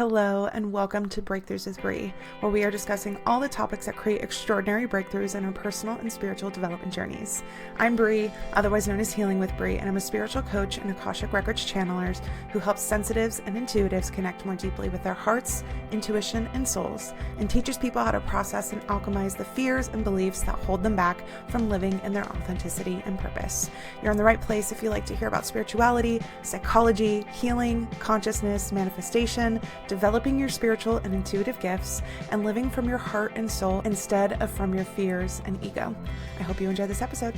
Hello and welcome to Breakthroughs with Bree, where we are discussing all the topics that create extraordinary breakthroughs in our personal and spiritual development journeys. I'm Bree, otherwise known as Healing with Bree, and I'm a spiritual coach and Akashic Records channelers who helps sensitives and intuitives connect more deeply with their hearts, intuition, and souls, and teaches people how to process and alchemize the fears and beliefs that hold them back from living in their authenticity and purpose. You're in the right place if you like to hear about spirituality, psychology, healing, consciousness, manifestation, developing your spiritual and intuitive gifts, and living from your heart and soul instead of from your fears and ego. I hope you enjoy this episode.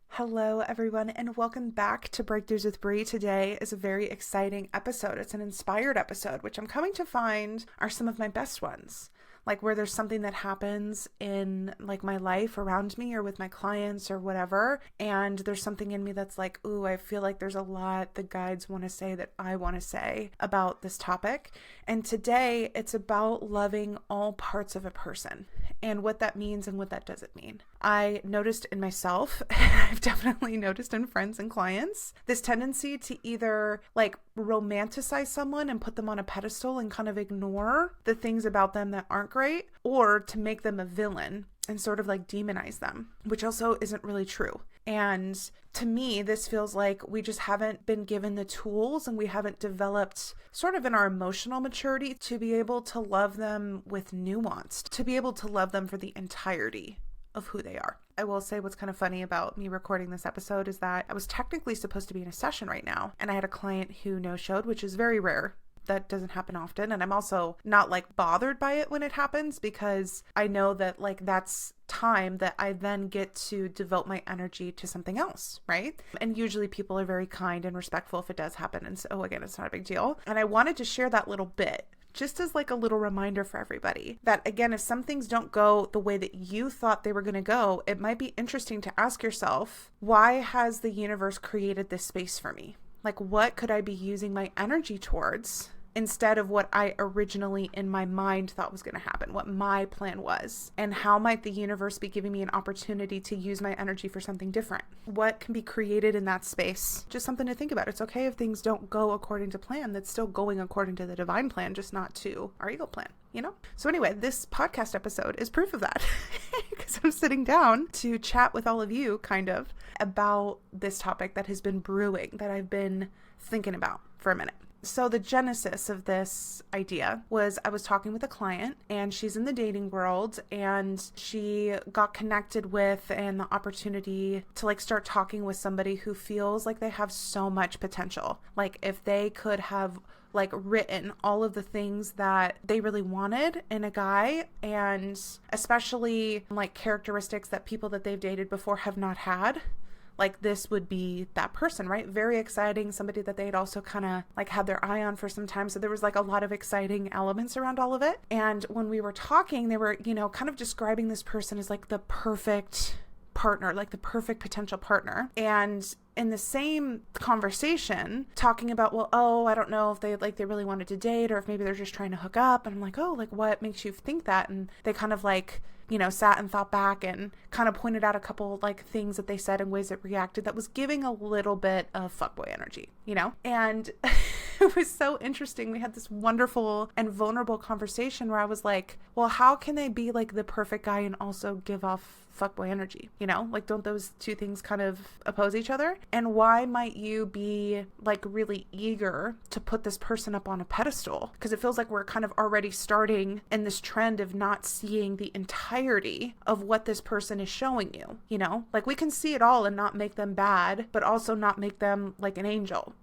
Hello, everyone, and welcome back to Breakthroughs with Bree. Today is a very exciting episode. It's an inspired episode, which I'm coming to find are some of my best ones. Like where there's something that happens in like my life around me or with my clients or whatever. And there's something in me that's like, ooh, I feel like there's a lot the guides want to say that I want to say about this topic. And today it's about loving all parts of a person and what that means and what that doesn't mean. I noticed in myself, I've definitely noticed in friends and clients, this tendency to either like romanticize someone and put them on a pedestal and kind of ignore the things about them that aren't great, or to make them a villain and sort of like demonize them, which also isn't really true. And to me, this feels like we just haven't been given the tools and we haven't developed sort of in our emotional maturity to be able to love them with nuance, to be able to love them for the entirety of who they are. I will say what's kind of funny about me recording this episode is that I was technically supposed to be in a session right now, and I had a client who no-showed, which is very rare. That doesn't happen often. And I'm also not like bothered by it when it happens, because I know that like that's time that I then get to devote my energy to something else, right? And usually people are very kind and respectful if it does happen. And so again, it's not a big deal. And I wanted to share that little bit just as like a little reminder for everybody that, again, if some things don't go the way that you thought they were going to go, it might be interesting to ask yourself, why has the universe created this space for me? Like, what could I be using my energy towards instead of what I originally in my mind thought was going to happen, what my plan was? And how might the universe be giving me an opportunity to use my energy for something different? What can be created in that space? Just something to think about. It's okay if things don't go according to plan. That's still going according to the divine plan, just not to our ego plan, you know? So anyway, this podcast episode is proof of that, because I'm sitting down to chat with all of you kind of about this topic that has been brewing, that I've been thinking about for a minute. So the genesis of this idea was I was talking with a client, and she's in the dating world, and she got connected with and the opportunity to like start talking with somebody who feels like they have so much potential. Like if they could have like written all of the things that they really wanted in a guy, and especially like characteristics that people that they've dated before have not had. Like this would be that person, right? Very exciting. Somebody that they'd also kind of like had their eye on for some time. So there was like a lot of exciting elements around all of it. And when we were talking, they were, kind of describing this person as like the perfect partner, like the perfect potential partner. And in the same conversation, talking about, well, I don't know if they really wanted to date, or if maybe they're just trying to hook up. And I'm like, like what makes you think that? And they kind of like, sat and thought back and kind of pointed out a couple like things that they said and ways it reacted that was giving a little bit of fuckboy energy, And it was so interesting. We had this wonderful and vulnerable conversation where I was like, well, how can they be like the perfect guy and also give off fuckboy energy? Like don't those two things kind of oppose each other? And why might you be like really eager to put this person up on a pedestal? Because it feels like we're kind of already starting in this trend of not seeing the entirety of what this person is showing you, like we can see it all and not make them bad, but also not make them like an angel,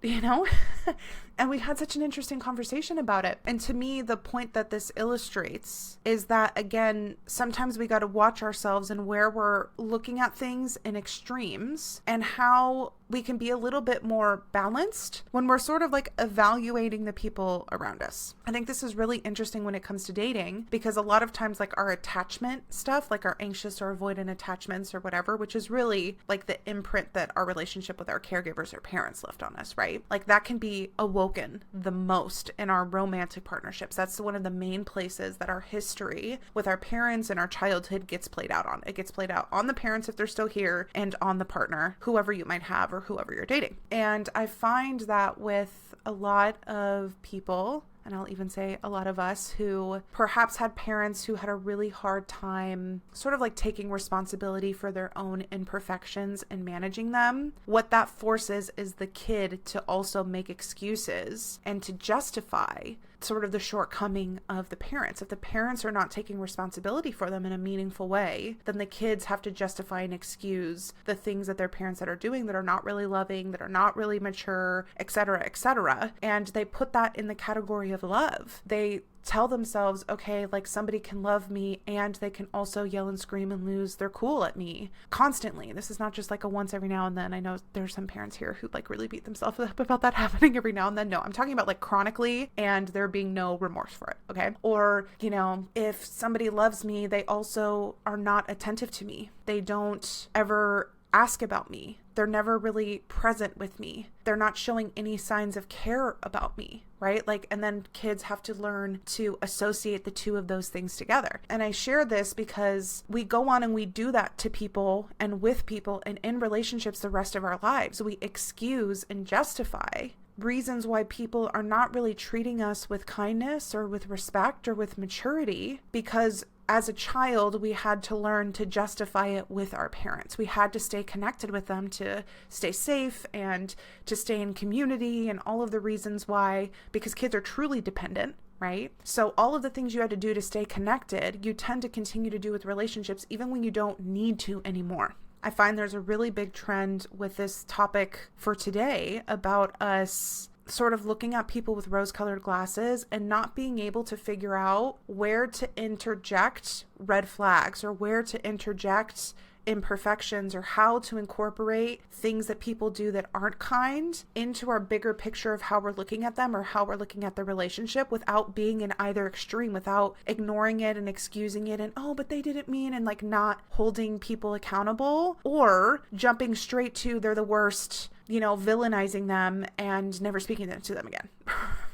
And we had such an interesting conversation about it. And to me, the point that this illustrates is that, again, sometimes we got to watch ourselves and where we're looking at things in extremes and how we can be a little bit more balanced when we're sort of like evaluating the people around us. I think this is really interesting when it comes to dating, because a lot of times like our attachment stuff, like our anxious or avoidant attachments or whatever, which is really like the imprint that our relationship with our caregivers or parents left on us, right? Like that can be awoken the most in our romantic partnerships. That's one of the main places that our history with our parents and our childhood gets played out on. It gets played out on the parents if they're still here, and on the partner, whoever you might have or whoever you're dating. And I find that with a lot of people, and I'll even say a lot of us, who perhaps had parents who had a really hard time sort of like taking responsibility for their own imperfections and managing them, what that forces is the kid to also make excuses and to justify sort of the shortcoming of the parents. If the parents are not taking responsibility for them in a meaningful way, then the kids have to justify and excuse the things that their parents that are doing that are not really loving, that are not really mature, etc., etc. And they put that in the category of love. They tell themselves, okay, like somebody can love me and they can also yell and scream and lose their cool at me constantly. This is not just like a once every now and then. I know there's some parents here who like really beat themselves up about that happening every now and then. No, I'm talking about like chronically, and there being no remorse for it. Okay. Or, you know, if somebody loves me, they also are not attentive to me. They don't ever ask about me. They're never really present with me. They're not showing any signs of care about me, right? Like, and then kids have to learn to associate the two of those things together. And I share this because we go on and we do that to people and with people and in relationships the rest of our lives. We excuse and justify reasons why people are not really treating us with kindness or with respect or with maturity, because as a child, we had to learn to justify it with our parents. We had to stay connected with them to stay safe and to stay in community, and all of the reasons why, because kids are truly dependent, right? So all of the things you had to do to stay connected, you tend to continue to do with relationships even when you don't need to anymore. I find there's a really big trend with this topic for today about us sort of looking at people with rose-colored glasses and not being able to figure out where to interject red flags or where to interject imperfections or how to incorporate things that people do that aren't kind into our bigger picture of how we're looking at them or how we're looking at the relationship, without being in either extreme, without ignoring it and excusing it and, oh, but they didn't mean, and like not holding people accountable, or jumping straight to they're the worst, you know, villainizing them and never speaking to them again.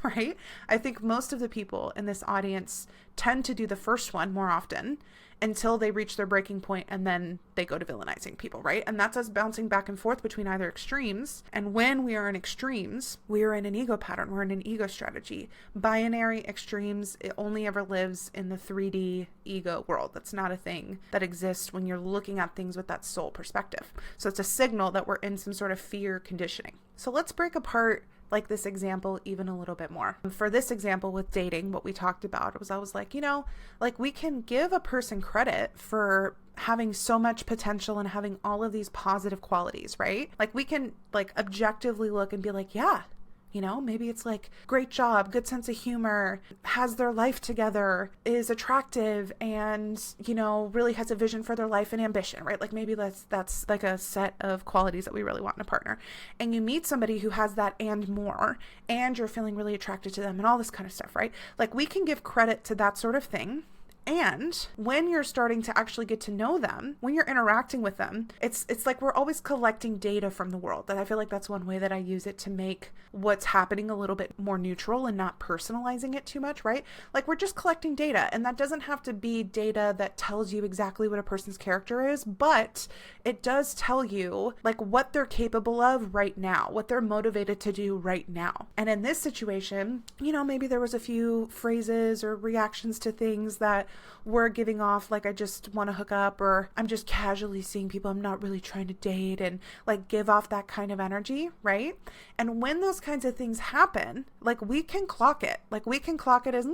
Right? I think most of the people in this audience tend to do the first one more often until they reach their breaking point, and then they go to villainizing people, right? And that's us bouncing back and forth between either extremes. And when we are in extremes, we are in an ego pattern. We're in an ego strategy. Binary extremes, it only ever lives in the 3D ego world. That's not a thing that exists when you're looking at things with that soul perspective. So it's a signal that we're in some sort of fear conditioning. So let's break apart like this example even a little bit more. For this example with dating, what we talked about was, I was like, you know, like we can give a person credit for having so much potential and having all of these positive qualities, right? Like we can like objectively look and be like, yeah, you know, maybe it's like great job, good sense of humor, has their life together, is attractive, and, you know, really has a vision for their life and ambition, right? Like maybe that's like a set of qualities that we really want in a partner. And you meet somebody who has that and more, and you're feeling really attracted to them and all this kind of stuff, right? Like we can give credit to that sort of thing. And when you're starting to actually get to know them, when you're interacting with them, it's like we're always collecting data from the world. That I feel like that's one way that I use it to make what's happening a little bit more neutral and not personalizing it too much, right? Like we're just collecting data, and that doesn't have to be data that tells you exactly what a person's character is, but it does tell you like what they're capable of right now, what they're motivated to do right now. And in this situation, you know, maybe there was a few phrases or reactions to things that were giving off like, I just want to hook up, or I'm just casually seeing people, I'm not really trying to date, and like give off that kind of energy, right? And when those kinds of things happen, like we can clock it. Like we can clock it as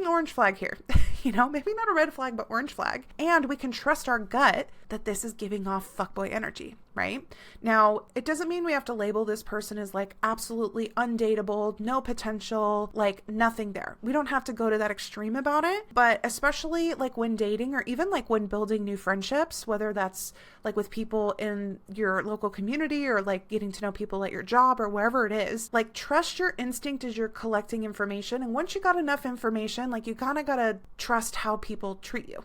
orange flag here. You know, maybe not a red flag, but orange flag. And we can trust our gut that this is giving off fuckboy energy. right? Now, it doesn't mean we have to label this person as like absolutely undateable, no potential, like nothing there. We don't have to go to that extreme about it, but especially like when dating or even like when building new friendships, whether that's like with people in your local community or like getting to know people at your job or wherever it is, like trust your instinct as you're collecting information. And once you got enough information, like you kind of got to trust how people treat you.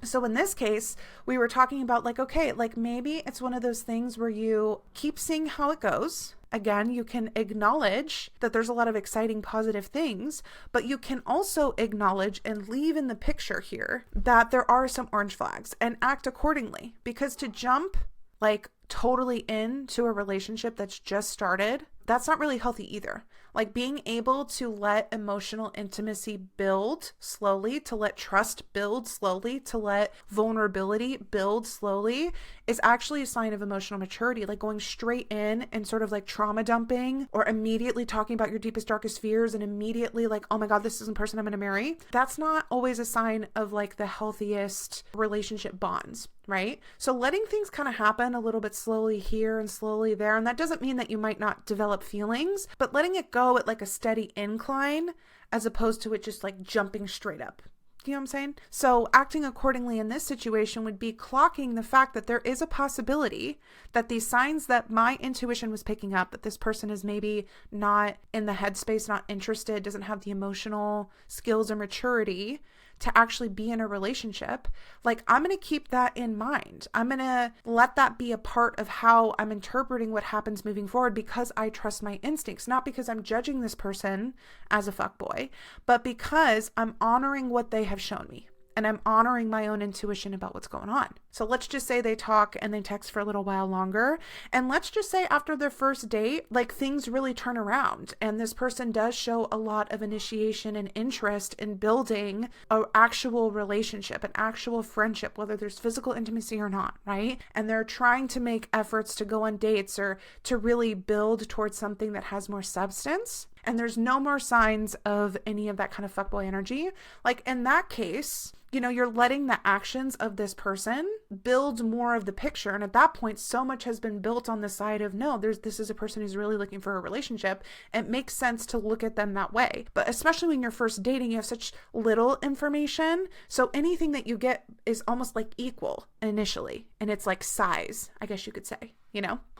So in this case, we were talking about like, okay, like maybe it's one of those things where you keep seeing how it goes. Again, you can acknowledge that there's a lot of exciting, positive things, but you can also acknowledge and leave in the picture here that there are some orange flags and act accordingly. Because to jump like totally into a relationship that's just started, that's not really healthy either. Like being able to let emotional intimacy build slowly, to let trust build slowly, to let vulnerability build slowly is actually a sign of emotional maturity. Like going straight in and sort of like trauma dumping or immediately talking about your deepest, darkest fears and immediately like, oh my God, this isn't the person I'm going to marry. That's not always a sign of like the healthiest relationship bonds, right? So letting things kind of happen a little bit slowly here and slowly there. And that doesn't mean that you might not develop feelings, but letting it go at like a steady incline as opposed to it just like jumping straight up. You know what I'm saying? So acting accordingly in this situation would be clocking the fact that there is a possibility that these signs that my intuition was picking up, that this person is maybe not in the headspace, not interested, doesn't have the emotional skills or maturity to actually be in a relationship, like I'm going to keep that in mind. I'm going to let that be a part of how I'm interpreting what happens moving forward because I trust my instincts, not because I'm judging this person as a fuckboy, but because I'm honoring what they have shown me. And I'm honoring my own intuition about what's going on. So let's just say they talk and they text for a little while longer. And let's just say after their first date, like things really turn around. And this person does show a lot of initiation and interest in building an actual relationship, an actual friendship, whether there's physical intimacy or not, right? And they're trying to make efforts to go on dates or to really build towards something that has more substance. And there's no more signs of any of that kind of fuckboy energy. Like in that case, you're letting the actions of this person build more of the picture. And at that point, so much has been built on the side of, no, this is a person who's really looking for a relationship. It makes sense to look at them that way. But especially when you're first dating, you have such little information. So anything that you get is almost like equal initially. And it's like size, I guess you could say,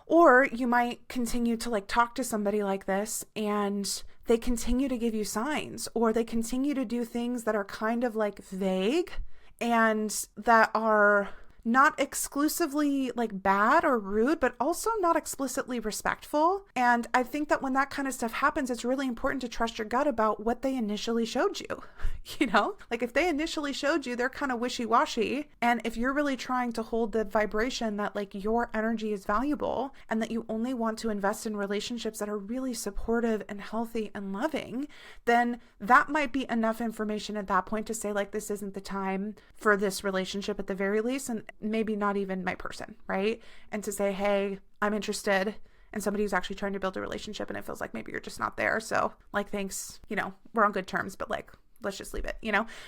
Or you might continue to like talk to somebody like this and they continue to give you signs, or they continue to do things that are kind of like vague and that are not exclusively like bad or rude, but also not explicitly respectful. And I think that when that kind of stuff happens, it's really important to trust your gut about what they initially showed you. Like if they initially showed you, they're kind of wishy-washy. And if you're really trying to hold the vibration that like your energy is valuable and that you only want to invest in relationships that are really supportive and healthy and loving, then that might be enough information at that point to say like, this isn't the time for this relationship at the very least. And maybe not even my person, right? And to say, hey, I'm interested in somebody who's actually trying to build a relationship and it feels like maybe you're just not there. So like, thanks, we're on good terms, but like, let's just leave it,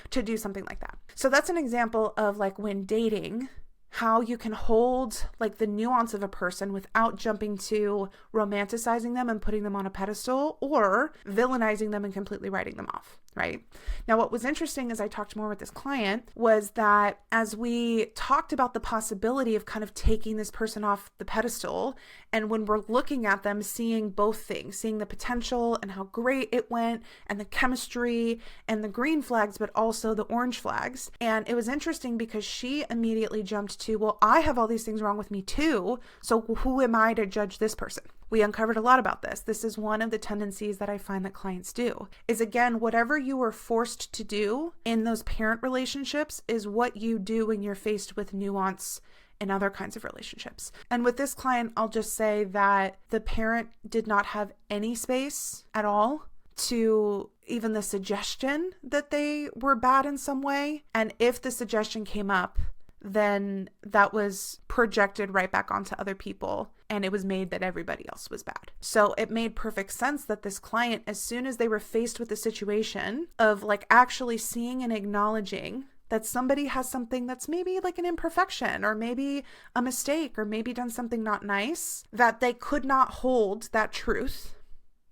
to do something like that. So that's an example of like when dating, how you can hold like the nuance of a person without jumping to romanticizing them and putting them on a pedestal or villainizing them and completely writing them off, right? Now, what was interesting as I talked more with this client was that as we talked about the possibility of kind of taking this person off the pedestal, and when we're looking at them, seeing both things, seeing the potential and how great it went and the chemistry and the green flags, but also the orange flags. And it was interesting because she immediately jumped to, well, I have all these things wrong with me too. So who am I to judge this person? We uncovered a lot about this. This is one of the tendencies that I find that clients do is, again, whatever you were forced to do in those parent relationships is what you do when you're faced with nuance in other kinds of relationships. And with this client, I'll just say that the parent did not have any space at all to even the suggestion that they were bad in some way. And if the suggestion came up, then that was projected right back onto other people, and it was made that everybody else was bad. So it made perfect sense that this client, as soon as they were faced with the situation of like actually seeing and acknowledging that somebody has something that's maybe like an imperfection or maybe a mistake or maybe done something not nice, that they could not hold that truth,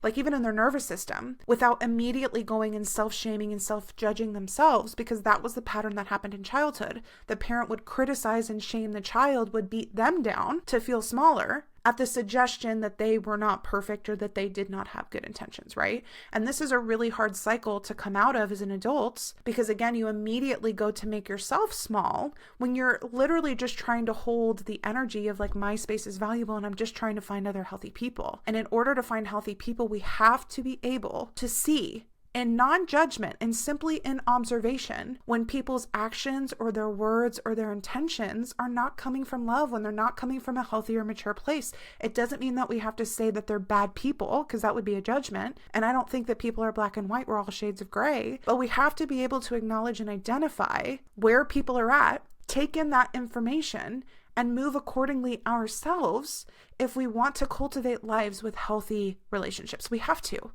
like even in their nervous system, without immediately going and self-shaming and self-judging themselves, because that was the pattern that happened in childhood. The parent would criticize and shame the child, would beat them down to feel smaller at the suggestion that they were not perfect or that they did not have good intentions, right? And this is a really hard cycle to come out of as an adult, because again, you immediately go to make yourself small when you're literally just trying to hold the energy of like, my space is valuable and I'm just trying to find other healthy people. And in order to find healthy people, we have to be able to see in non-judgment and simply in observation when people's actions or their words or their intentions are not coming from love, when they're not coming from a healthy or mature place. It doesn't mean that we have to say that they're bad people, because that would be a judgment. And I don't think that people are black and white. We're all shades of gray. But we have to be able to acknowledge and identify where people are at, take in that information, and move accordingly ourselves if we want to cultivate lives with healthy relationships. We have to.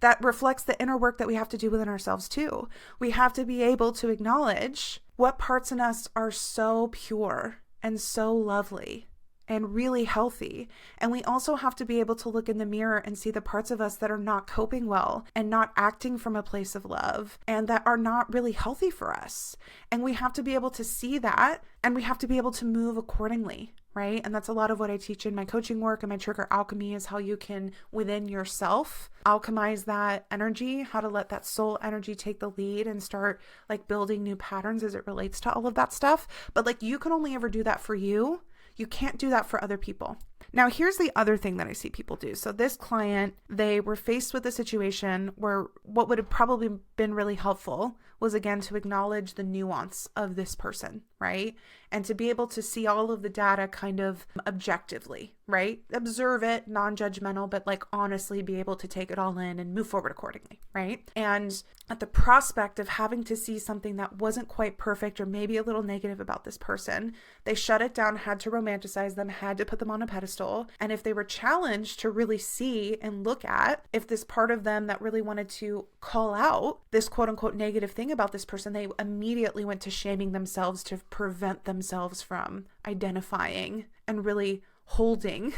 That reflects the inner work that we have to do within ourselves too. We have to be able to acknowledge what parts in us are so pure and so lovely and really healthy. And we also have to be able to look in the mirror and see the parts of us that are not coping well and not acting from a place of love and that are not really healthy for us. And we have to be able to see that, and we have to be able to move accordingly, right? And that's a lot of what I teach in my coaching work and my trigger alchemy, is how you can, within yourself, alchemize that energy, how to let that soul energy take the lead and start like building new patterns as it relates to all of that stuff. But like, you can only ever do that for you. You can't do that for other people. Now, here's the other thing that I see people do. So this client, they were faced with a situation where what would have probably been really helpful was, again, to acknowledge the nuance of this person, right? And to be able to see all of the data kind of objectively, right? Observe it, non-judgmental, but like honestly be able to take it all in and move forward accordingly, right? And at the prospect of having to see something that wasn't quite perfect or maybe a little negative about this person, they shut it down, had to romanticize them, had to put them on a pedestal. And if they were challenged to really see and look at if this part of them that really wanted to call out this quote unquote negative thing about this person, they immediately went to shaming themselves to prevent themselves from identifying and really holding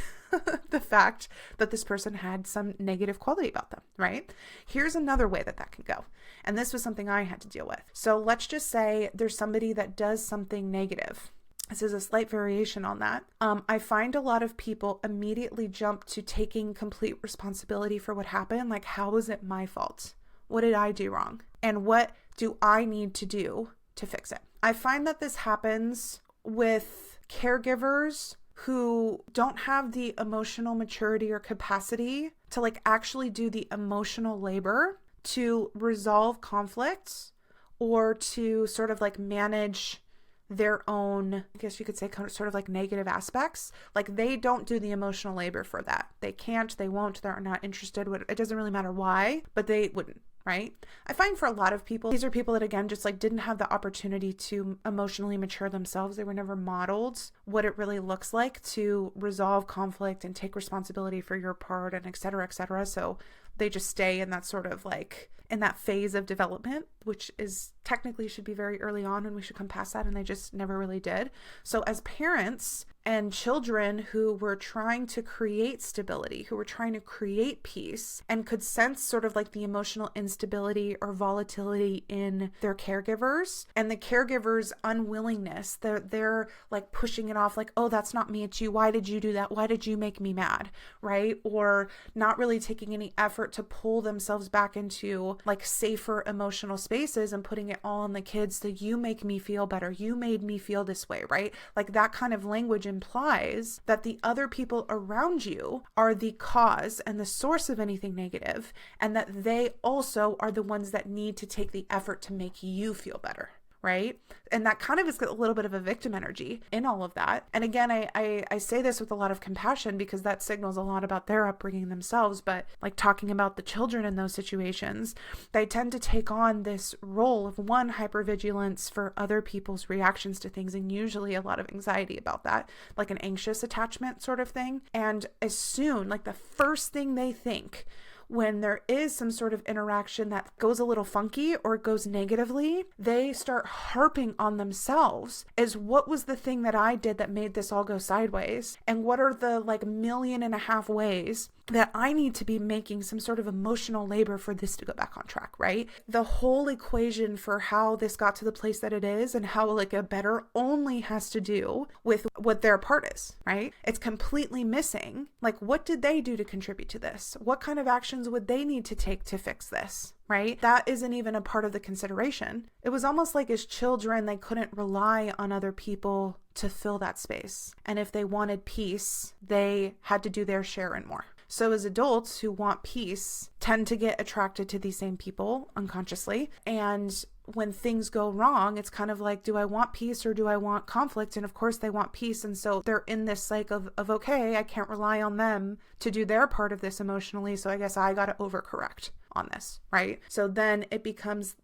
the fact that this person had some negative quality about them, right? Here's another way that can go. And this was something I had to deal with. So let's just say there's somebody that does something negative. This is a slight variation on that. I find a lot of people immediately jump to taking complete responsibility for what happened. Like, how was it my fault? What did I do wrong? And what do I need to do to fix it? I find that this happens with caregivers who don't have the emotional maturity or capacity to like actually do the emotional labor to resolve conflicts or to sort of like manage their own, I guess you could say, sort of like negative aspects. Like, they don't do the emotional labor for that. They can't, they won't, they're not interested. It doesn't really matter why, but they wouldn't, right? I find for a lot of people, these are people that, again, just like didn't have the opportunity to emotionally mature themselves. They were never modeled what it really looks like to resolve conflict and take responsibility for your part and et cetera, et cetera. So they just stay in that sort of like, in that phase of development, which is technically should be very early on, and we should come past that, and they just never really did. So as parents and children who were trying to create stability, who were trying to create peace, and could sense sort of like the emotional instability or volatility in their caregivers, and the caregivers' unwillingness, they're like pushing it off like, oh, that's not me, it's you. Why did you do that? Why did you make me mad? Right? Or not really taking any effort to pull themselves back into like safer emotional spaces and putting it all on the kids. So you make me feel better. You made me feel this way, right? Like that kind of language implies that the other people around you are the cause and the source of anything negative, and that they also are the ones that need to take the effort to make you feel better. Right? And that kind of is a little bit of a victim energy in all of that. And again, I say this with a lot of compassion because that signals a lot about their upbringing themselves. But like talking about the children in those situations, they tend to take on this role of one, hypervigilance for other people's reactions to things, and usually a lot of anxiety about that, like an anxious attachment sort of thing. And as soon, like the first thing they think when there is some sort of interaction that goes a little funky or goes negatively, they start harping on themselves as what was the thing that I did that made this all go sideways? And what are the 1.5 million ways that I need to be making some sort of emotional labor for this to go back on track, right? The whole equation for how this got to the place that it is and how a better only has to do with what their part is, right? It's completely missing. What did they do to contribute to this? What kind of actions would they need to take to fix this? Right? That isn't even a part of the consideration. It was almost like as children, they couldn't rely on other people to fill that space. And if they wanted peace, they had to do their share and more. So as adults who want peace tend to get attracted to these same people unconsciously. And when things go wrong, it's kind of like, do I want peace or do I want conflict? And of course they want peace. And so they're in this cycle of okay, I can't rely on them to do their part of this emotionally. So I guess I got to overcorrect on this, right? So then it becomes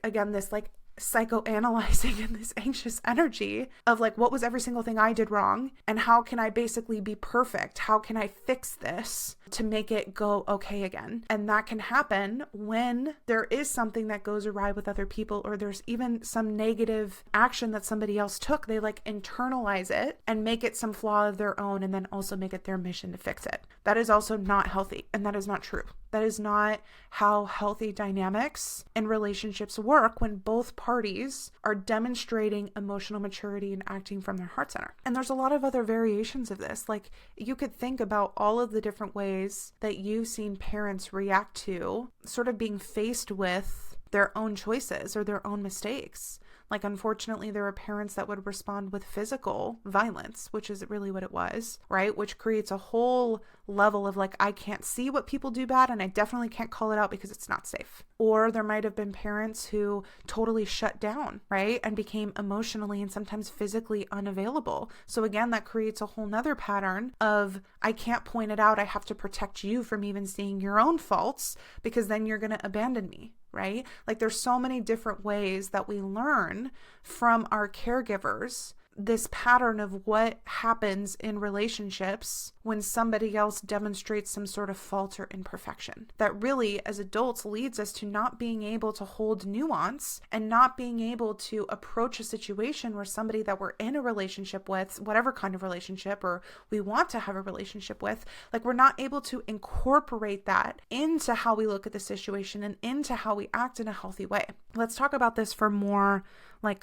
again, this psychoanalyzing and this anxious energy of what was every single thing I did wrong and how can I basically be perfect? How can I fix this to make it go okay again? And that can happen when there is something that goes awry with other people, or there's even some negative action that somebody else took. They internalize it and make it some flaw of their own and then also make it their mission to fix it. That is also not healthy, and that is not true. That is not how healthy dynamics and relationships work when both parties are demonstrating emotional maturity and acting from their heart center. And there's a lot of other variations of this. You could think about all of the different ways that you've seen parents react to sort of being faced with their own choices or their own mistakes. Unfortunately, there are parents that would respond with physical violence, which is really what it was, right? Which creates a whole level of I can't see what people do bad and I definitely can't call it out because it's not safe. Or there might have been parents who totally shut down, right? And became emotionally and sometimes physically unavailable. So again, that creates a whole nother pattern of I can't point it out. I have to protect you from even seeing your own faults because then you're going to abandon me. Right? There's so many different ways that we learn from our caregivers this pattern of what happens in relationships when somebody else demonstrates some sort of fault or imperfection. That really, as adults, leads us to not being able to hold nuance and not being able to approach a situation where somebody that we're in a relationship with, whatever kind of relationship, or we want to have a relationship with, we're not able to incorporate that into how we look at the situation and into how we act in a healthy way. Let's talk about this for more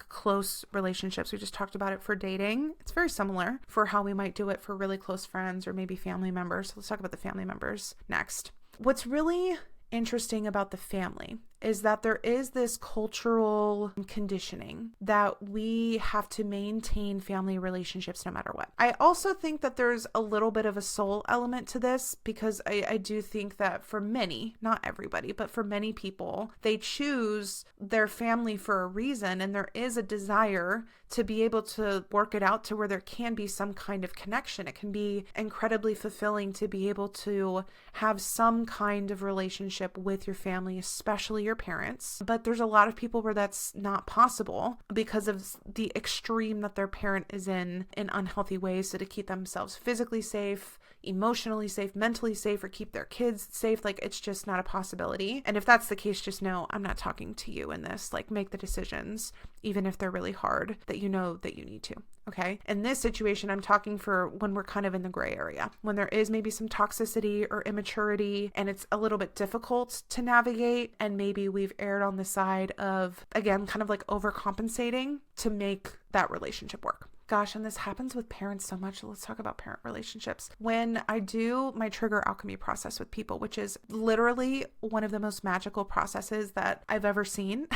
close relationships. We just talked about it for dating. It's very similar for how we might do it for really close friends or maybe family members. So let's talk about the family members next. What's really interesting about the family is that there is this cultural conditioning that we have to maintain family relationships no matter what. I also think that there's a little bit of a soul element to this because I do think that for many, not everybody, but for many people, they choose their family for a reason, and there is a desire to be able to work it out to where there can be some kind of connection. It can be incredibly fulfilling to be able to have some kind of relationship with your family, especially your parents. But there's a lot of people where that's not possible because of the extreme that their parent is in unhealthy ways. So to keep themselves physically safe, emotionally safe, mentally safe, or keep their kids safe, it's just not a possibility. And if that's the case, just know I'm not talking to you in this. Make the decisions, even if they're really hard, that you know that you need to. Okay. In this situation, I'm talking for when we're kind of in the gray area, when there is maybe some toxicity or immaturity and it's a little bit difficult to navigate. And maybe we've erred on the side of, again, kind of overcompensating to make that relationship work. Gosh, and this happens with parents so much. Let's talk about parent relationships. When I do my trigger alchemy process with people, which is literally one of the most magical processes that I've ever seen,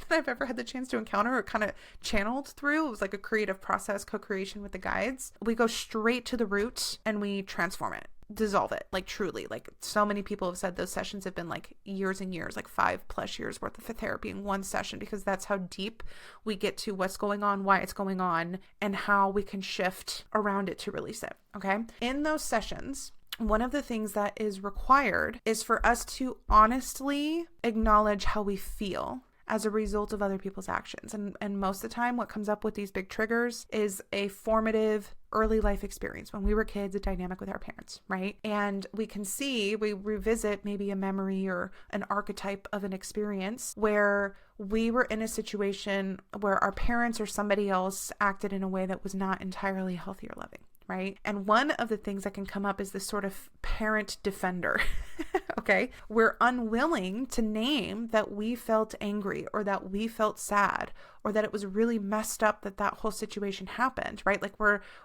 that I've ever had the chance to encounter or kind of channeled through. It was a creative process, co-creation with the guides. We go straight to the root and we transform it. Dissolve it, truly. So many people have said those sessions have been years and years, 5+ years worth of therapy in one session, because that's how deep we get to what's going on, why it's going on, and how we can shift around it to release it. Okay. In those sessions, one of the things that is required is for us to honestly acknowledge how we feel as a result of other people's actions. And most of the time, what comes up with these big triggers is a formative early life experience when we were kids, a dynamic with our parents, right? And we revisit maybe a memory or an archetype of an experience where we were in a situation where our parents or somebody else acted in a way that was not entirely healthy or loving. Right? And one of the things that can come up is this sort of parent defender. Okay. We're unwilling to name that we felt angry or that we felt sad or that it was really messed up that whole situation happened, right? Like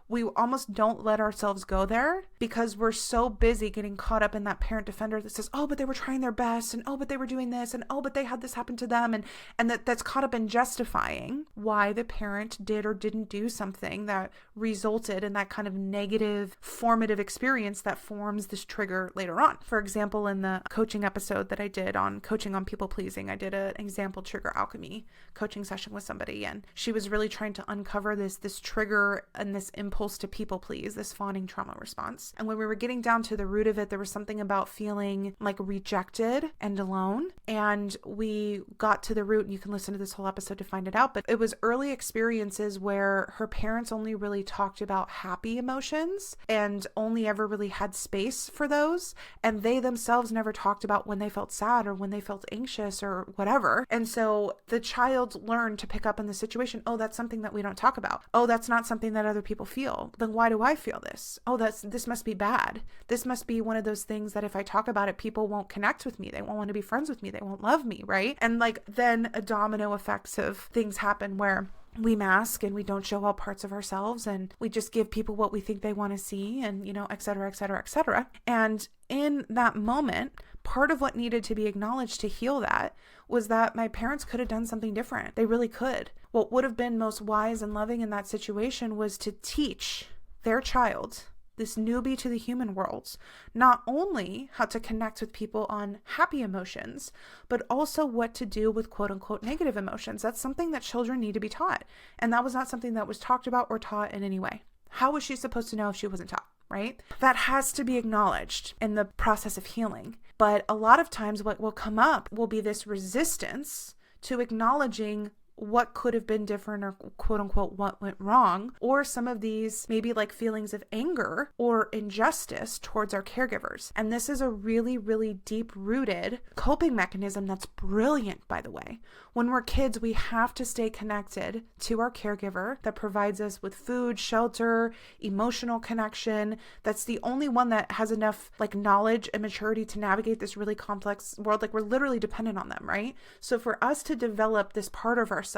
we almost don't let ourselves go there because we're so busy getting caught up in that parent defender that says, oh, but they were trying their best, and oh, but they were doing this, and oh, but they had this happen to them, and that's caught up in justifying why the parent did or didn't do something that resulted in that kind of negative formative experience that forms this trigger later on. For example, in the coaching episode that I did on coaching on people pleasing, I did an example trigger alchemy coaching session with somebody, and she was really trying to uncover this trigger and this impulse to people please, this fawning trauma response. And when we were getting down to the root of it, there was something about feeling like rejected and alone. And we got to the root, and you can listen to this whole episode to find it out, but it was early experiences where her parents only really talked about happy emotions and only ever really had space for those. And they themselves never talked about when they felt sad or when they felt anxious or whatever. And so the child learned to pick up in the situation, oh, that's something that we don't talk about. Oh, that's not something that other people feel. Then why do I feel this? Oh, this must be bad. This must be one of those things that if I talk about it, people won't connect with me. They won't want to be friends with me. They won't love me, right? And then a domino effects of things happen where we mask and we don't show all parts of ourselves, and we just give people what we think they want to see, and et cetera, et cetera, et cetera. And in that moment, part of what needed to be acknowledged to heal that was that my parents could have done something different. They really could. What would have been most wise and loving in that situation was to teach their child, this newbie to the human world, not only how to connect with people on happy emotions, but also what to do with quote unquote negative emotions. That's something that children need to be taught. And that was not something that was talked about or taught in any way. How was she supposed to know if she wasn't taught, right? That has to be acknowledged in the process of healing. But a lot of times what will come up will be this resistance to acknowledging what could have been different or quote unquote what went wrong, or some of these maybe like feelings of anger or injustice towards our caregivers. And this is a really, really deep rooted coping mechanism that's brilliant, by the way. When we're kids, we have to stay connected to our caregiver that provides us with food, shelter, emotional connection. That's the only one that has enough knowledge and maturity to navigate this really complex world. We're literally dependent on them, right? So for us to develop this part of ourselves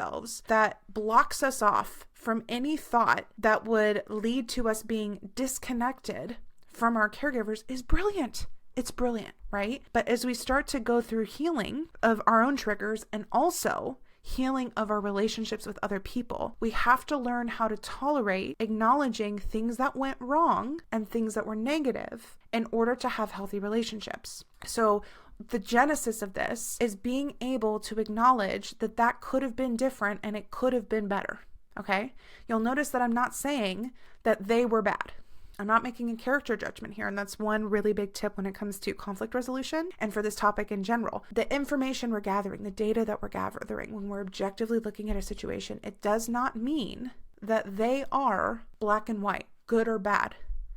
that blocks us off from any thought that would lead to us being disconnected from our caregivers is brilliant. It's brilliant, right? But as we start to go through healing of our own triggers and also healing of our relationships with other people, we have to learn how to tolerate acknowledging things that went wrong and things that were negative in order to have healthy relationships. So the genesis of this is being able to acknowledge that could have been different and it could have been better. Okay? You'll notice that I'm not saying that they were bad. I'm not making a character judgment here, and that's one really big tip when it comes to conflict resolution and for this topic in general. The information we're gathering, the data that we're gathering when we're objectively looking at a situation, it does not mean that they are black and white, good or bad.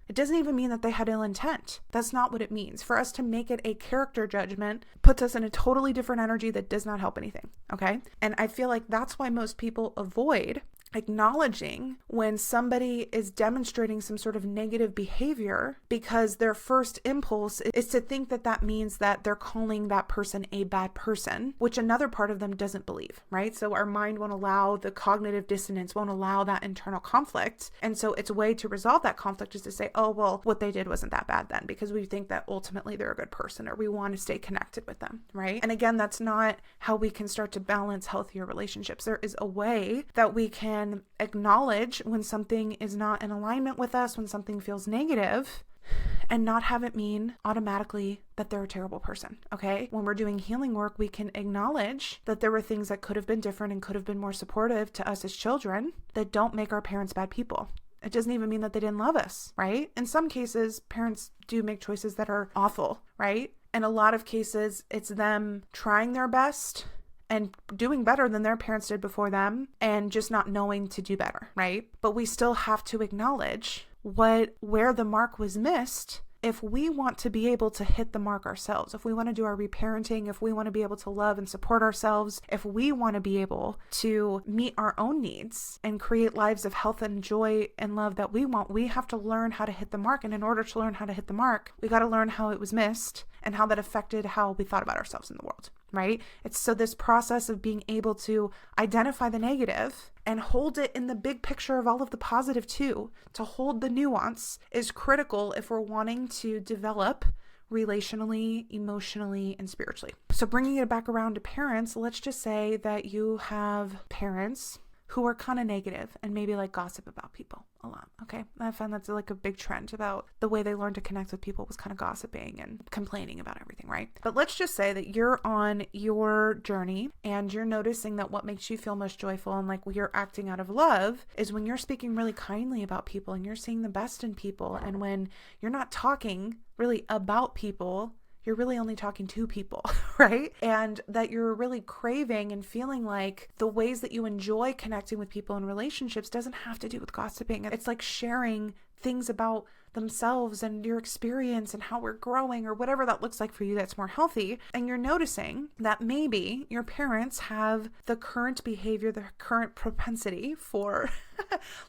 It doesn't even mean that they had ill intent. That's not what it means. For us to make it a character judgment puts us in a totally different energy that does not help anything, okay? And I feel like that's why most people avoid acknowledging when somebody is demonstrating some sort of negative behavior, because their first impulse is to think that means that they're calling that person a bad person, which another part of them doesn't believe, right? So our mind won't allow the cognitive dissonance, won't allow that internal conflict. And so its way to resolve that conflict is to say, oh, well, what they did wasn't that bad then, because we think that ultimately they're a good person or we want to stay connected with them, right? And again, that's not how we can start to balance healthier relationships. There is a way that we can acknowledge when something is not in alignment with us, when something feels negative, and not have it mean automatically that they're a terrible person, okay? When we're doing healing work, we can acknowledge that there were things that could have been different and could have been more supportive to us as children that don't make our parents bad people. It doesn't even mean that they didn't love us, right? In some cases, parents do make choices that are awful, right? In a lot of cases, it's them trying their best and doing better than their parents did before them and just not knowing to do better, right? But we still have to acknowledge where the mark was missed if we want to be able to hit the mark ourselves, if we want to do our reparenting, if we want to be able to love and support ourselves, if we want to be able to meet our own needs and create lives of health and joy and love that we want, we have to learn how to hit the mark. And in order to learn how to hit the mark, we got to learn how it was missed and how that affected how we thought about ourselves in the world, right? It's so this process of being able to identify the negative and hold it in the big picture of all of the positive too, to hold the nuance is critical if we're wanting to develop relationally, emotionally, and spiritually. So bringing it back around to parents, let's just say that you have parents who are kind of negative and maybe like gossip about people a lot. Okay. I found that's like a big trend about the way they learned to connect with people was kind of gossiping and complaining about everything, right? But let's just say that you're on your journey and you're noticing that what makes you feel most joyful and like you're acting out of love is when you're speaking really kindly about people and you're seeing the best in people. And when you're not talking really about people, you're really only talking to people, right? And that you're really craving and feeling like the ways that you enjoy connecting with people in relationships doesn't have to do with gossiping. It's like sharing things about themselves and your experience and how we're growing or whatever that looks like for you that's more healthy. And you're noticing that maybe your parents have the current behavior, the current propensity for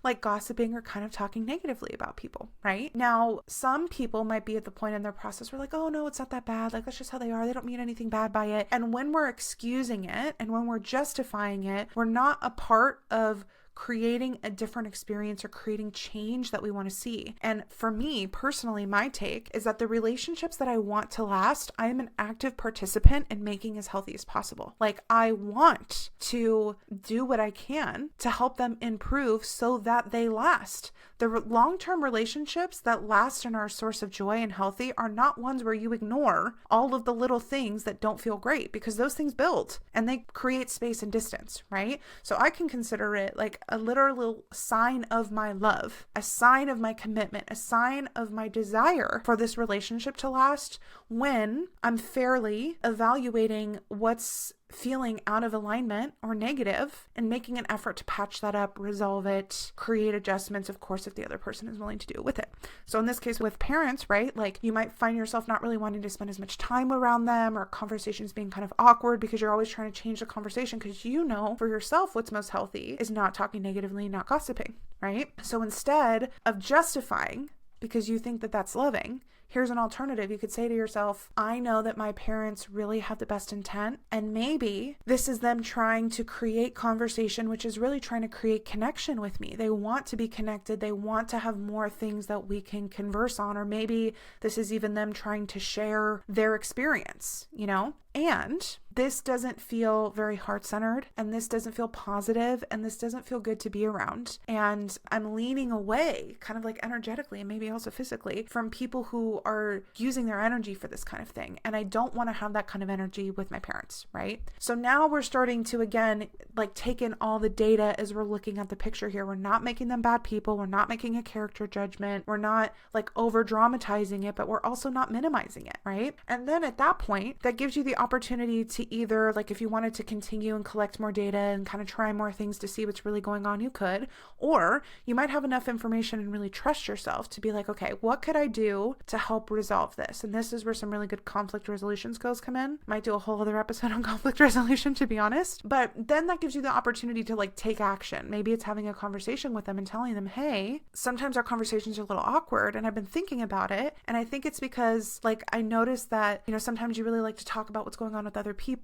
like gossiping or kind of talking negatively about people, right? Now, some people might be at the point in their process where like, oh no, it's not that bad. Like, that's just how they are. They don't mean anything bad by it. And when we're excusing it and when we're justifying it, we're not a part of creating a different experience or creating change that we want to see. And for me personally, my take is that the relationships that I want to last, I am an active participant in making as healthy as possible. Like, I want to do what I can to help them improve so that they last. The long-term relationships that last and are a source of joy and healthy are not ones where you ignore all of the little things that don't feel great, because those things build and they create space and distance, right? So I can consider it like a literal sign of my love, a sign of my commitment, a sign of my desire for this relationship to last when I'm fairly evaluating what's feeling out of alignment or negative and making an effort to patch that up, resolve it, create adjustments, of course, if the other person is willing to do it with it. So in this case with parents, right, like you might find yourself not really wanting to spend as much time around them, or conversations being kind of awkward because you're always trying to change the conversation because you know for yourself what's most healthy is not talking negatively, not gossiping, right? So instead of justifying because you think that that's loving, here's an alternative. You could say to yourself, I know that my parents really have the best intent, and maybe this is them trying to create conversation, which is really trying to create connection with me. They want to be connected. They want to have more things that we can converse on, or maybe this is even them trying to share their experience, you know? And this doesn't feel very heart-centered, and this doesn't feel positive, and this doesn't feel good to be around. And I'm leaning away kind of like energetically and maybe also physically from people who are using their energy for this kind of thing. And I don't want to have that kind of energy with my parents, right? So now we're starting to, again, like take in all the data as we're looking at the picture here. We're not making them bad people. We're not making a character judgment. We're not like over dramatizing it, but we're also not minimizing it, right? And then at that point, that gives you the opportunity to either, like, if you wanted to continue and collect more data and kind of try more things to see what's really going on, you could, or you might have enough information and really trust yourself to be like, okay, what could I do to help resolve this? And this is where some really good conflict resolution skills come in. Might do a whole other episode on conflict resolution, to be honest, but then that gives you the opportunity to like take action. Maybe it's having a conversation with them and telling them, hey, sometimes our conversations are a little awkward and I've been thinking about it. And I think it's because like I noticed that, you know, sometimes you really like to talk about what's going on with other people,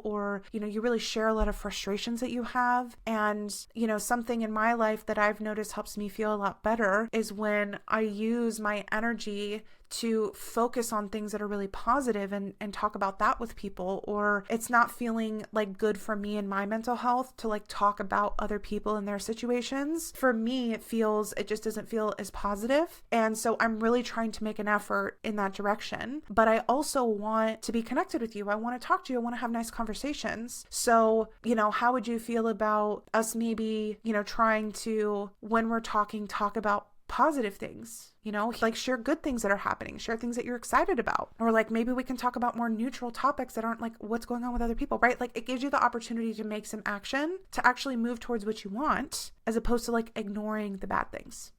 or, you know, you really share a lot of frustrations that you have. And, you know, something in my life that I've noticed helps me feel a lot better is when I use my energy to focus on things that are really positive and talk about that with people, or it's not feeling like good for me and my mental health to like talk about other people and their situations. For me, it just doesn't feel as positive. And so I'm really trying to make an effort in that direction, but I also want to be connected with you. I want to talk to you. I want to have nice conversations. So, you know, how would you feel about us maybe, you know, trying to, when we're talking, talk about positive things, like share good things that are happening, share things that you're excited about. Or like maybe we can talk about more neutral topics that aren't like what's going on with other people, right? Like it gives you the opportunity to make some action to actually move towards what you want, as opposed to like ignoring the bad things.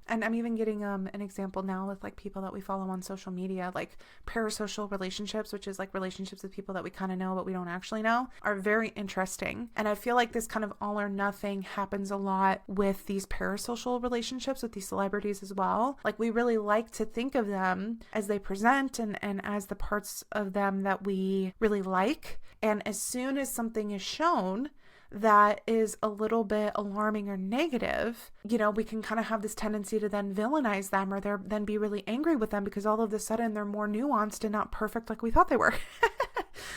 And I'm even getting an example now with like people that we follow on social media, like parasocial relationships, which is like relationships with people that we kind of know but we don't actually know, are very interesting. And I feel like this kind of all or nothing happens a lot with these parasocial relationships with these celebrities as well. Like we really like to think of them as they present and as the parts of them that we really like. And as soon as something is shown that is a little bit alarming or negative, we can kind of have this tendency to then villainize them or then be really angry with them because all of a sudden they're more nuanced and not perfect like we thought they were.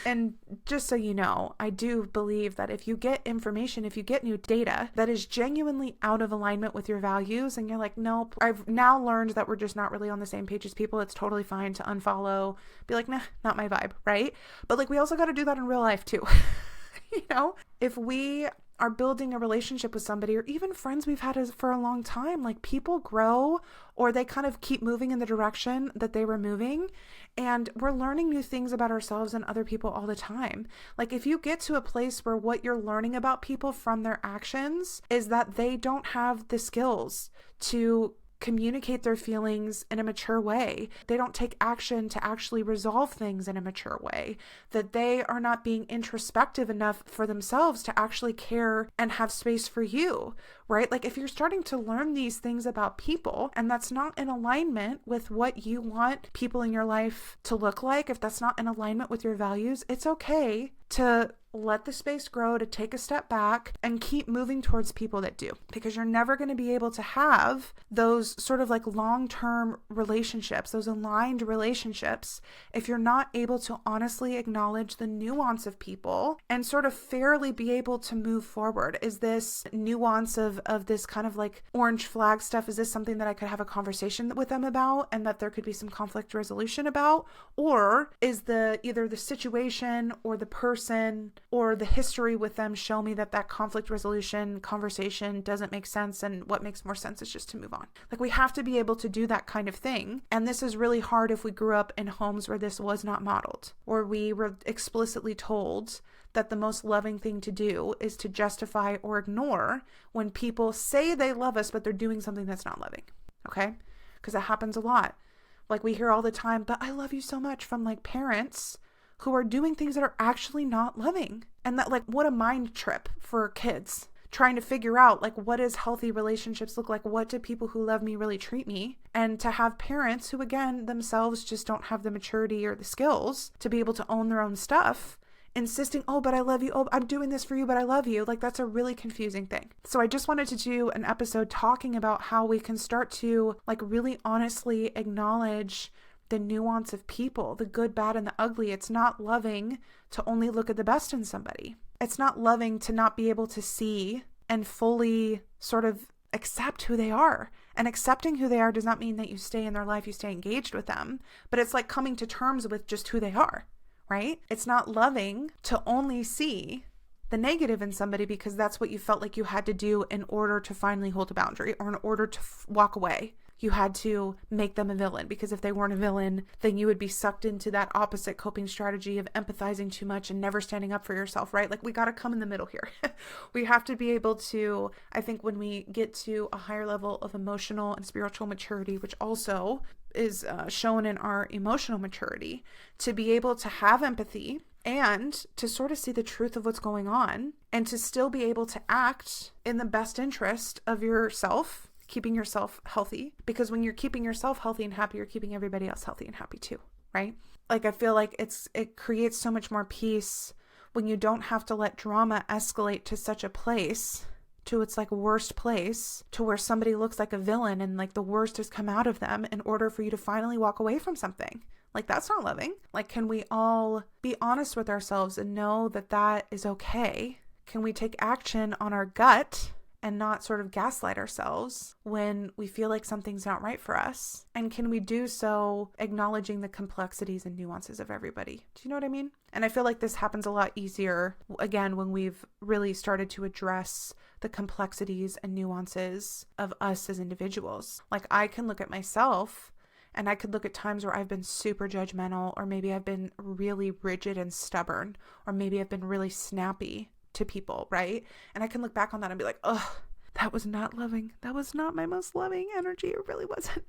And just so you know, I do believe that if you get information, if you get new data that is genuinely out of alignment with your values and you're like, nope, I've now learned that we're just not really on the same page as people, it's totally fine to unfollow, be like, nah, not my vibe, right? But like we also got to do that in real life too. If we are building a relationship with somebody or even friends we've had for a long time, like people grow or they kind of keep moving in the direction that they were moving. And we're learning new things about ourselves and other people all the time. Like if you get to a place where what you're learning about people from their actions is that they don't have the skills to communicate their feelings in a mature way. They don't take action to actually resolve things in a mature way. That they are not being introspective enough for themselves to actually care and have space for you, right? Like if you're starting to learn these things about people and that's not in alignment with what you want people in your life to look like, if that's not in alignment with your values, it's okay to let the space grow, to take a step back and keep moving towards people that do, because you're never going to be able to have those sort of like long-term relationships, those aligned relationships, if you're not able to honestly acknowledge the nuance of people and sort of fairly be able to move forward. Is this nuance of this kind of like orange flag stuff, is this something that I could have a conversation with them about and that there could be some conflict resolution about? Or is either the situation or the person or the history with them show me that conflict resolution conversation doesn't make sense, and what makes more sense is just to move on. Like we have to be able to do that kind of thing. And this is really hard if we grew up in homes where this was not modeled, or we were explicitly told that the most loving thing to do is to justify or ignore when people say they love us, but they're doing something that's not loving. Okay? Because that happens a lot. Like we hear all the time, but I love you so much, from like parents who are doing things that are actually not loving. And that, like, what a mind trip for kids trying to figure out, like, what does healthy relationships look like? What do people who love me really treat me? And to have parents who, again, themselves just don't have the maturity or the skills to be able to own their own stuff, insisting, oh, but I love you. Oh, I'm doing this for you, but I love you. Like, that's a really confusing thing. So I just wanted to do an episode talking about how we can start to, like, really honestly acknowledge the nuance of people, the good, bad, and the ugly. It's not loving to only look at the best in somebody. It's not loving to not be able to see and fully sort of accept who they are. And accepting who they are does not mean that you stay in their life, you stay engaged with them, but it's like coming to terms with just who they are, right? It's not loving to only see the negative in somebody because that's what you felt like you had to do in order to finally hold a boundary, or in order to walk away. You had to make them a villain, because if they weren't a villain, then you would be sucked into that opposite coping strategy of empathizing too much and never standing up for yourself, right? Like we got to come in the middle here. We have to be able to, I think when we get to a higher level of emotional and spiritual maturity, which also is shown in our emotional maturity, to be able to have empathy and to sort of see the truth of what's going on, and to still be able to act in the best interest of yourself, keeping yourself healthy, because when you're keeping yourself healthy and happy, you're keeping everybody else healthy and happy too, right? Like I feel like it creates so much more peace when you don't have to let drama escalate to such a place, to its like worst place, to where somebody looks like a villain and like the worst has come out of them in order for you to finally walk away from something. Like that's not loving. Like, can we all be honest with ourselves and know that that is okay? Can we take action on our gut and not sort of gaslight ourselves when we feel like something's not right for us? And can we do so acknowledging the complexities and nuances of everybody? Do you know what I mean? And I feel like this happens a lot easier, again, when we've really started to address the complexities and nuances of us as individuals. Like, I can look at myself and I could look at times where I've been super judgmental, or maybe I've been really rigid and stubborn, or maybe I've been really snappy to people, right? And I can look back on that and be like, oh, that was not loving. That was not my most loving energy. It really wasn't.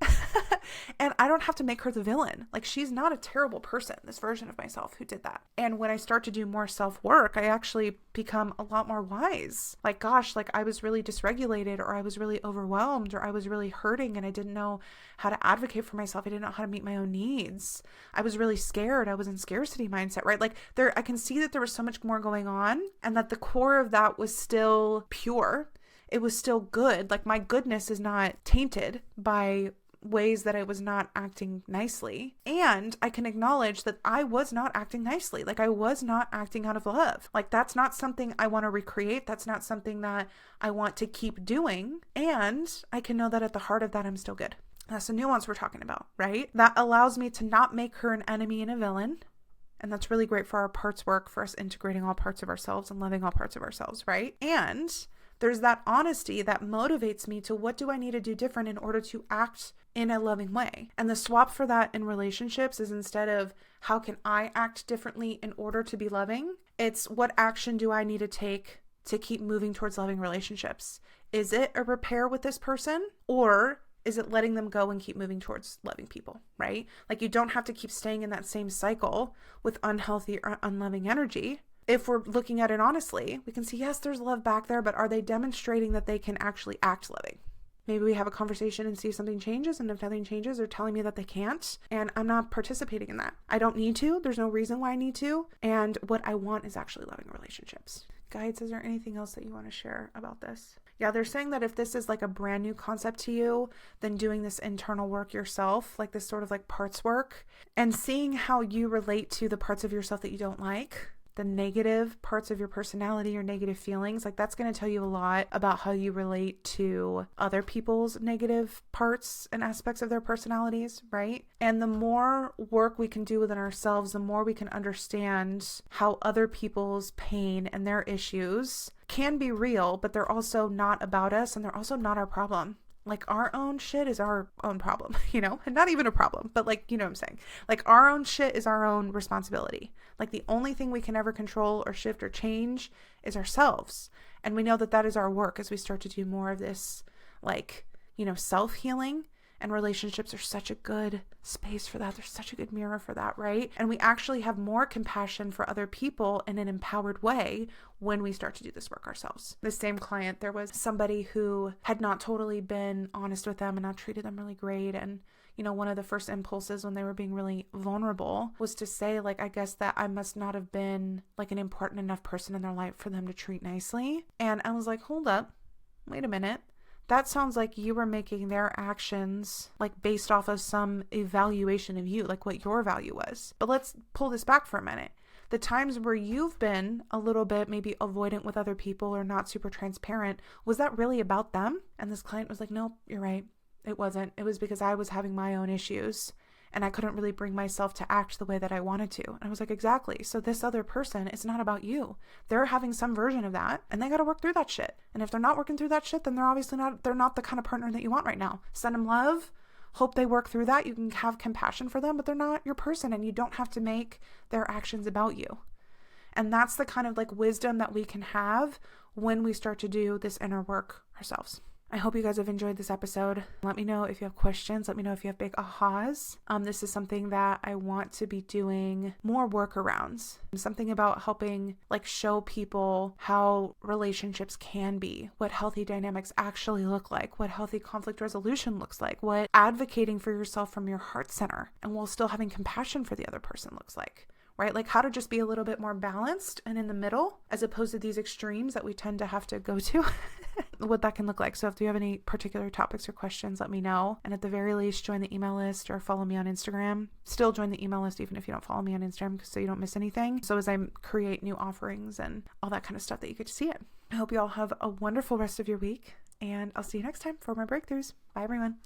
And I don't have to make her the villain. Like, she's not a terrible person, this version of myself who did that. And when I start to do more self-work, I actually become a lot more wise. Like, gosh, like I was really dysregulated, or I was really overwhelmed, or I was really hurting and I didn't know how to advocate for myself. I didn't know how to meet my own needs. I was really scared. I was in scarcity mindset, right? Like, I can see that there was so much more going on, and that the core of that was still pure. It was still good. Like, my goodness is not tainted by ways that I was not acting nicely. And I can acknowledge that I was not acting nicely. Like, I was not acting out of love. Like, that's not something I want to recreate. That's not something that I want to keep doing. And I can know that at the heart of that, I'm still good. That's the nuance we're talking about, right? That allows me to not make her an enemy and a villain. And that's really great for our parts work, for us integrating all parts of ourselves and loving all parts of ourselves, right? And there's that honesty that motivates me to, what do I need to do different in order to act in a loving way? And the swap for that in relationships is, instead of how can I act differently in order to be loving, it's what action do I need to take to keep moving towards loving relationships? Is it a repair with this person, or is it letting them go and keep moving towards loving people, right? Like, you don't have to keep staying in that same cycle with unhealthy or unloving energy. If we're looking at it honestly, we can see, yes, there's love back there, but are they demonstrating that they can actually act loving? Maybe we have a conversation and see if something changes, and if nothing changes, they're telling me that they can't, and I'm not participating in that. I don't need to. There's no reason why I need to. And what I want is actually loving relationships. Guides, is there anything else that you want to share about this? Yeah, they're saying that if this is like a brand new concept to you, then doing this internal work yourself, like this sort of like parts work, and seeing how you relate to the parts of yourself that you don't like, the negative parts of your personality or negative feelings, like that's going to tell you a lot about how you relate to other people's negative parts and aspects of their personalities, right? And the more work we can do within ourselves, the more we can understand how other people's pain and their issues can be real, but they're also not about us, and they're also not our problem. Like, our own shit is our own problem, you know, and not even a problem, but like, you know what I'm saying? Like, our own shit is our own responsibility. Like, the only thing we can ever control or shift or change is ourselves. And we know that that is our work as we start to do more of this, like, you know, self-healing. And relationships are such a good space for that. There's such a good mirror for that, right? And we actually have more compassion for other people in an empowered way when we start to do this work ourselves. The same client, there was somebody who had not totally been honest with them and not treated them really great. And, you know, one of the first impulses when they were being really vulnerable was to say, like, I guess that I must not have been like an important enough person in their life for them to treat nicely. And I was like, hold up, wait a minute. That sounds like you were making their actions like based off of some evaluation of you, like what your value was. But let's pull this back for a minute. The times where you've been a little bit maybe avoidant with other people or not super transparent, was that really about them? And this client was like, nope, you're right. It wasn't. It was because I was having my own issues and I couldn't really bring myself to act the way that I wanted to. And I was like, exactly. So this other person, it's not about you. They're having some version of that and they got to work through that shit. And if they're not working through that shit, then they're not the kind of partner that you want right now. Send them love. Hope they work through that. You can have compassion for them, but they're not your person, and you don't have to make their actions about you. And that's the kind of like wisdom that we can have when we start to do this inner work ourselves. I hope you guys have enjoyed this episode. Let me know if you have questions. Let me know if you have big ahas. This is something that I want to be doing more workarounds. Something about helping like show people how relationships can be, what healthy dynamics actually look like, what healthy conflict resolution looks like, what advocating for yourself from your heart center and while still having compassion for the other person looks like. Right? Like how to just be a little bit more balanced and in the middle as opposed to these extremes that we tend to have to go to, what that can look like. So if you have any particular topics or questions, let me know. And at the very least, join the email list or follow me on Instagram. Still join the email list even if you don't follow me on Instagram so you don't miss anything. So as I create new offerings and all that kind of stuff that you get to see it. I hope you all have a wonderful rest of your week, and I'll see you next time for more breakthroughs. Bye, everyone.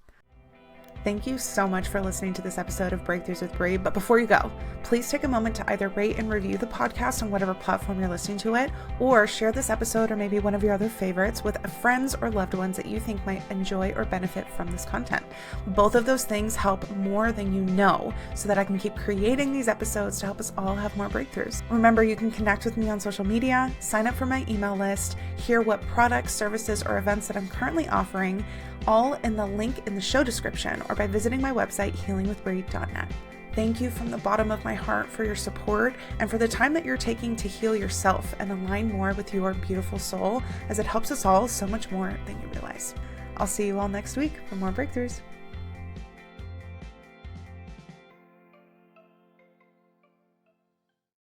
Thank you so much for listening to this episode of Breakthroughs with Brie. But before you go, please take a moment to either rate and review the podcast on whatever platform you're listening to it, or share this episode or maybe one of your other favorites with friends or loved ones that you think might enjoy or benefit from this content. Both of those things help more than you know, so that I can keep creating these episodes to help us all have more breakthroughs. Remember, you can connect with me on social media, sign up for my email list, hear what products, services, or events that I'm currently offering, all in the link in the show description or by visiting my website, healingwithbrie.net. Thank you from the bottom of my heart for your support and for the time that you're taking to heal yourself and align more with your beautiful soul, as it helps us all so much more than you realize. I'll see you all next week for more breakthroughs.